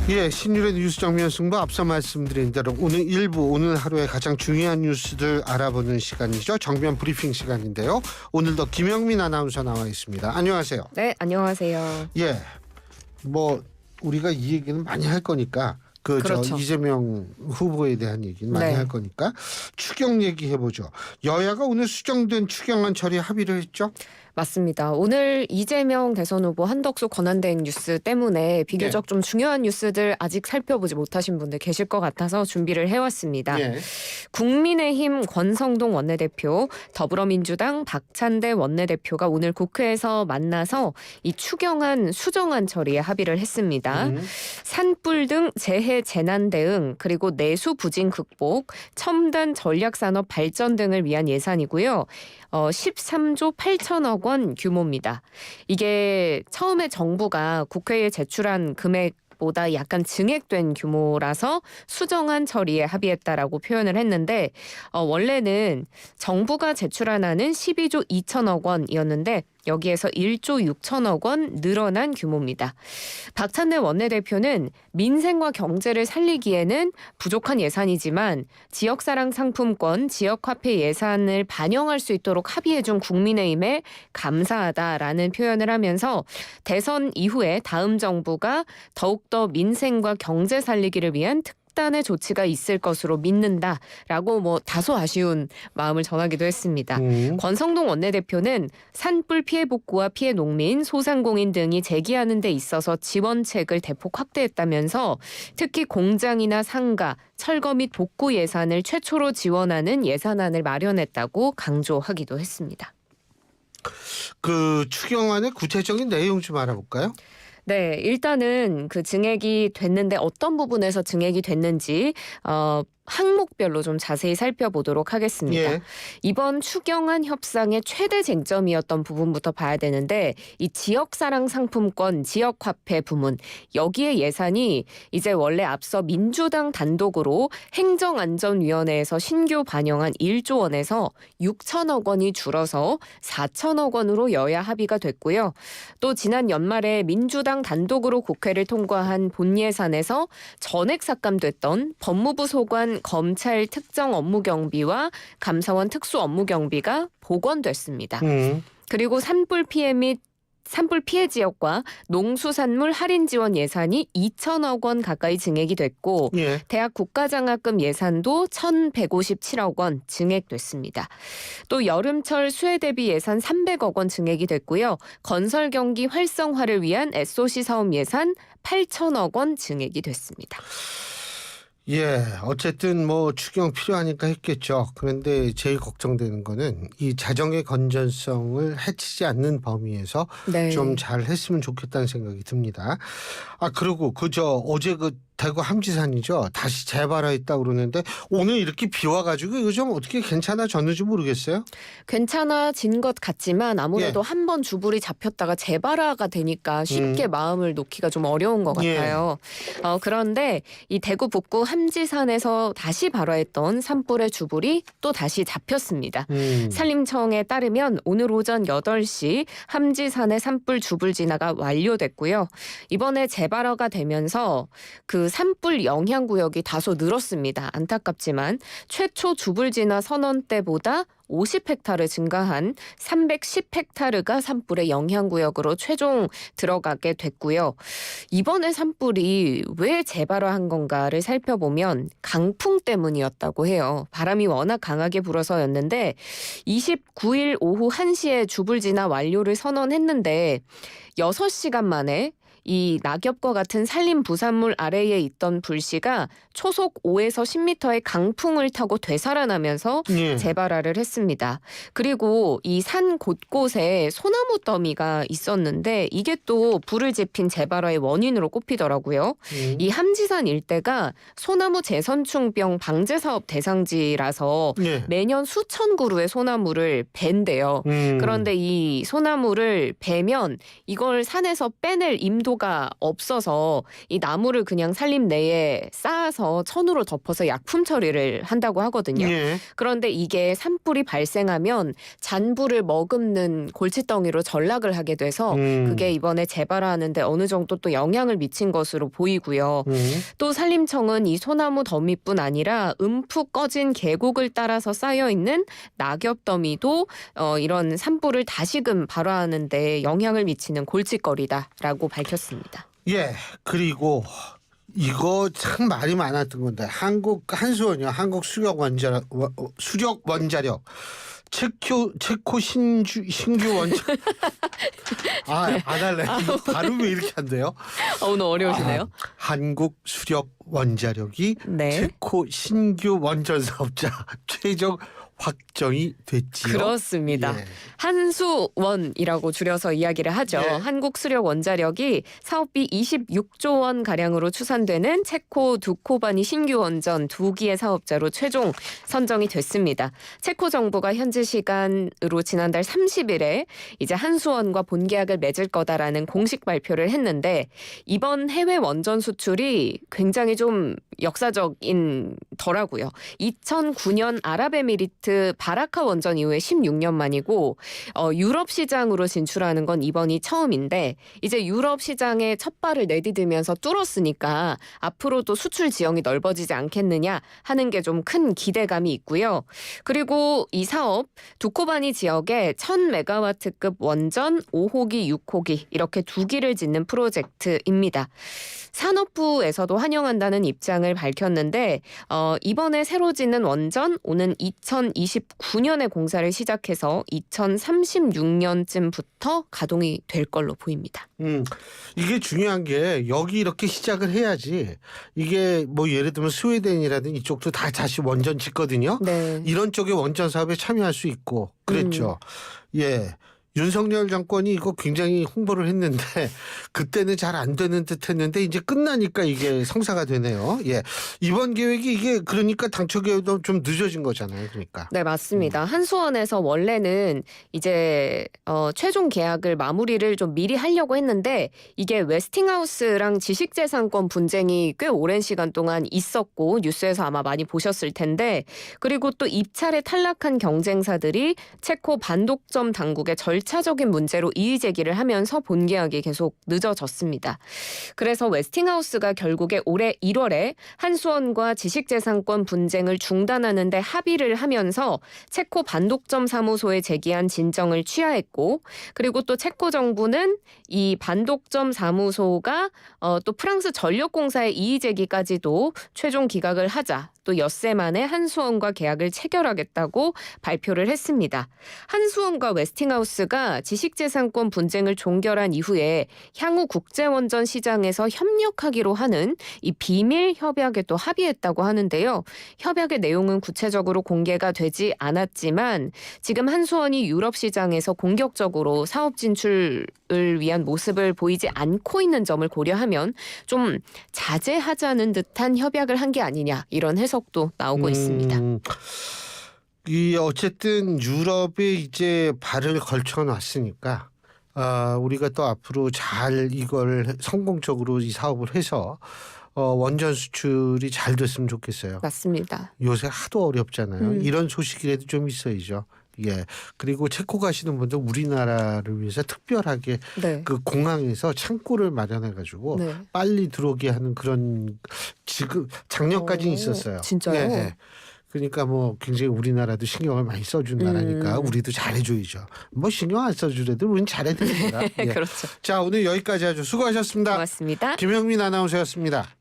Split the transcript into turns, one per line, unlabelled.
예, 신율의 뉴스 정면 승부 앞서 말씀드린 대로 오늘 하루의 가장 중요한 뉴스들 알아보는 시간이죠. 정면 브리핑 시간인데요. 오늘도 김영민 아나운서 나와 있습니다. 안녕하세요.
네, 안녕하세요.
예, 우리가 이 얘기는 많이 할 거니까
그렇죠.
이재명 후보에 대한 얘기는 많이 할 거니까 추경 얘기해보죠. 여야가 오늘 수정된 추경안 처리 합의를 했죠?
맞습니다. 오늘 이재명 대선 후보 한덕수 권한대행 뉴스 때문에 비교적 좀 중요한 뉴스들 아직 살펴보지 못하신 분들 계실 것 같아서 준비를 해왔습니다.
예.
국민의힘 권성동 원내대표, 더불어민주당 박찬대 원내대표가 오늘 국회에서 만나서 이 추경안 수정안 처리에 합의를 했습니다. 산불 등 재해 재난 대응 그리고 내수 부진 극복, 첨단 전략산업 발전 등을 위한 예산이고요. 13조 8천억 원 규모입니다. 이게 처음에 정부가 국회에 제출한 금액보다 약간 증액된 규모라서 수정안 처리에 합의했다라고 표현을 했는데 원래는 정부가 제출한 안은 12조 2천억 원이었는데 여기에서 1조 6천억 원 늘어난 규모입니다. 박찬대 원내대표는 민생과 경제를 살리기에는 부족한 예산이지만 지역사랑 상품권, 지역화폐 예산을 반영할 수 있도록 합의해준 국민의힘에 감사하다라는 표현을 하면서 대선 이후에 다음 정부가 더욱더 민생과 경제 살리기를 위한 특단의 조치가 있을 것으로 믿는다라고 다소 아쉬운 마음을 전하기도 했습니다. 권성동 원내대표는 산불 피해 복구와 피해 농민, 소상공인 등이 재기하는 데 있어서 지원책을 대폭 확대했다면서 특히 공장이나 상가, 철거 및 복구 예산을 최초로 지원하는 예산안을 마련했다고 강조하기도 했습니다.
그 추경안의 구체적인 내용 좀 알아볼까요?
네, 일단은 그 증액이 됐는데 어떤 부분에서 증액이 됐는지 항목별로 좀 자세히 살펴보도록 하겠습니다.
예.
이번 추경안 협상의 최대 쟁점이었던 부분부터 봐야 되는데 이 지역사랑 상품권, 지역화폐 부문 여기에 예산이 이제 원래 앞서 민주당 단독으로 행정안전위원회에서 신규 반영한 1조 원에서 6천억 원이 줄어서 4천억 원으로 여야 합의가 됐고요. 또 지난 연말에 민주당 단독으로 국회를 통과한 본예산에서 전액 삭감됐던 법무부 소관 검찰 특정 업무 경비와 감사원 특수 업무 경비가 복원됐습니다. 그리고 산불 피해 지역과 농수산물 할인 지원 예산이 2천억 원 가까이 증액이 됐고 대학 국가장학금 예산도 1,157억 원 증액됐습니다. 또 여름철 수해 대비 예산 300억 원 증액이 됐고요. 건설 경기 활성화를 위한 SOC 사업 예산 8천억 원 증액이 됐습니다.
예, 어쨌든 추경 필요하니까 했겠죠. 그런데 제일 걱정되는 거는 이 자정의 건전성을 해치지 않는 범위에서 좀 잘 했으면 좋겠다는 생각이 듭니다. 그리고 어제 대구 함지산이죠. 다시 재발화했다고 그러는데 오늘 이렇게 비 와가지고 이거 좀 어떻게 괜찮아졌는지 모르겠어요.
괜찮아진 것 같지만 아무래도 한번 주불이 잡혔다가 재발화가 되니까 쉽게 마음을 놓기가 좀 어려운 것 같아요. 그런데 이 대구 북구 함지산에서 다시 발화했던 산불의 주불이 또 다시 잡혔습니다. 산림청에 따르면 오늘 오전 8시 함지산의 산불 주불 진화가 완료됐고요. 이번에 재발화가 되면서 그 산불 영향 구역이 다소 늘었습니다. 안타깝지만 최초 주불 진화 선언 때보다 50헥타르 증가한 310헥타르가 산불의 영향구역으로 최종 들어가게 됐고요. 이번에 산불이 왜 재발화한 건가를 살펴보면 강풍 때문이었다고 해요. 바람이 워낙 강하게 불어서였는데 29일 오후 1시에 주불 진화 완료를 선언했는데 6시간 만에 이 낙엽과 같은 산림 부산물 아래에 있던 불씨가 초속 5에서 10m의 강풍을 타고 되살아나면서 재발화를 했습니다. 그리고 이 산 곳곳에 소나무 더미가 있었는데 이게 또 불을 지핀 재발화의 원인으로 꼽히더라고요. 이 함지산 일대가 소나무 재선충병 방제 사업 대상지라서 매년 수천 그루의 소나무를 벤대요. 그런데 이 소나무를 베면 이걸 산에서 빼낼 임도가 없어서 이 나무를 그냥 산림 내에 쌓아서 떼서 천으로 덮어서 약품 처리를 한다고 하거든요.
예.
그런데 이게 산불이 발생하면 잔불을 머금는 골칫덩이로 전락을 하게 돼서 그게 이번에 재발하는데 어느 정도 또 영향을 미친 것으로 보이고요. 또 산림청은 이 소나무 더미뿐 아니라 움푹 꺼진 계곡을 따라서 쌓여있는 낙엽 더미도 이런 산불을 다시금 발화하는 데 영향을 미치는 골칫거리다라고 밝혔습니다.
예. 그리고 이거 참 말이 많았던 건데 한수원이요. 한국 수력 원자력 체코 신규 원자력 안 할래. 이거 발음이 이렇게 한대요.
오늘 어려우시네요.
한국 수력 원자력이
네.
체코 신규 원전 사업자 최종 확정이 됐지요.
그렇습니다.
예.
한수원이라고 줄여서 이야기를 하죠.
예.
한국수력원자력이 사업비 26조 원 가량으로 추산되는 체코 두코바니 신규 원전 2기의 사업자로 최종 선정이 됐습니다. 체코 정부가 현지 시간으로 지난달 30일에 이제 한수원과 본계약을 맺을 거다라는 공식 발표를 했는데 이번 해외 원전 수출이 굉장히 좀 역사적인 더라고요. 2009년 아랍에미리트 바라카 원전 이후에 16년 만이고 유럽 시장으로 진출하는 건 이번이 처음인데 이제 유럽 시장에 첫 발을 내디디면서 뚫었으니까 앞으로도 수출 지형이 넓어지지 않겠느냐 하는 게 좀 큰 기대감이 있고요. 그리고 이 사업 두코바니 지역에 1000메가와트급 원전 5호기, 6호기 이렇게 2기를 짓는 프로젝트입니다. 산업부에서도 환영한다는 입장을 밝혔는데 이번에 새로 짓는 원전 오는 2029년에 공사를 시작해서 2036년쯤부터 가동이 될 걸로 보입니다.
이게 중요한 게 여기 이렇게 시작을 해야지 이게 뭐 예를 들면 스웨덴이라든 이쪽도 다 다시 원전 짓거든요.
네.
이런 쪽의 원전 사업에 참여할 수 있고 그랬죠. 예. 윤석열 정권이 이거 굉장히 홍보를 했는데 그때는 잘 안 되는 듯 했는데 이제 끝나니까 이게 성사가 되네요. 예. 이번 계획이 이게 그러니까 당초 계획도 좀 늦어진 거잖아요. 그러니까.
네, 맞습니다. 한수원에서 원래는 이제 최종 계약을 마무리를 좀 미리 하려고 했는데 이게 웨스팅하우스랑 지식재산권 분쟁이 꽤 오랜 시간 동안 있었고 뉴스에서 아마 많이 보셨을 텐데 그리고 또 입찰에 탈락한 경쟁사들이 체코 반독점 당국의 절차적인 문제로 이의 제기를 하면서 본계약이 계속 늦어졌습니다. 그래서 웨스팅하우스가 결국에 올해 1월에 한수원과 지식재산권 분쟁을 중단하는 데 합의를 하면서 체코 반독점 사무소에 제기한 진정을 취하했고 그리고 또 체코 정부는 이 반독점 사무소가 또 프랑스 전력공사의 이의 제기까지도 최종 기각을 하자 또 엿새 만에 한수원과 계약을 체결하겠다고 발표를 했습니다. 한수원과 웨스팅하우스가 지식재산권 분쟁을 종결한 이후에 향후 국제원전 시장에서 협력하기로 하는 이 비밀 협약에 또 합의했다고 하는데요. 협약의 내용은 구체적으로 공개가 되지 않았지만 지금 한수원이 유럽 시장에서 공격적으로 사업 진출을 위한 모습을 보이지 않고 있는 점을 고려하면 좀 자제하자는 듯한 협약을 한 게 아니냐 이런 해석도 나오고 있습니다.
이 어쨌든 유럽에 이제 발을 걸쳐놨으니까 우리가 또 앞으로 잘 이걸 성공적으로 이 사업을 해서 원전 수출이 잘 됐으면 좋겠어요.
맞습니다.
요새 하도 어렵잖아요. 이런 소식이라도 좀 있어야죠. 예. 그리고 체코 가시는 분들 우리나라를 위해서 특별하게
네.
그 공항에서 창고를 마련해가지고
네.
빨리 들어오게 하는 그런 지금 작년까지는 있었어요.
진짜요?
예, 예. 그러니까 뭐 굉장히 우리나라도 신경을 많이 써준 나라니까 우리도 잘해줘야죠. 뭐 신경 안 써주래도 우리는 잘해야 됩니다. 예.
그렇죠.
자, 오늘 여기까지 하죠. 수고하셨습니다.
고맙습니다.
김영민 아나운서였습니다.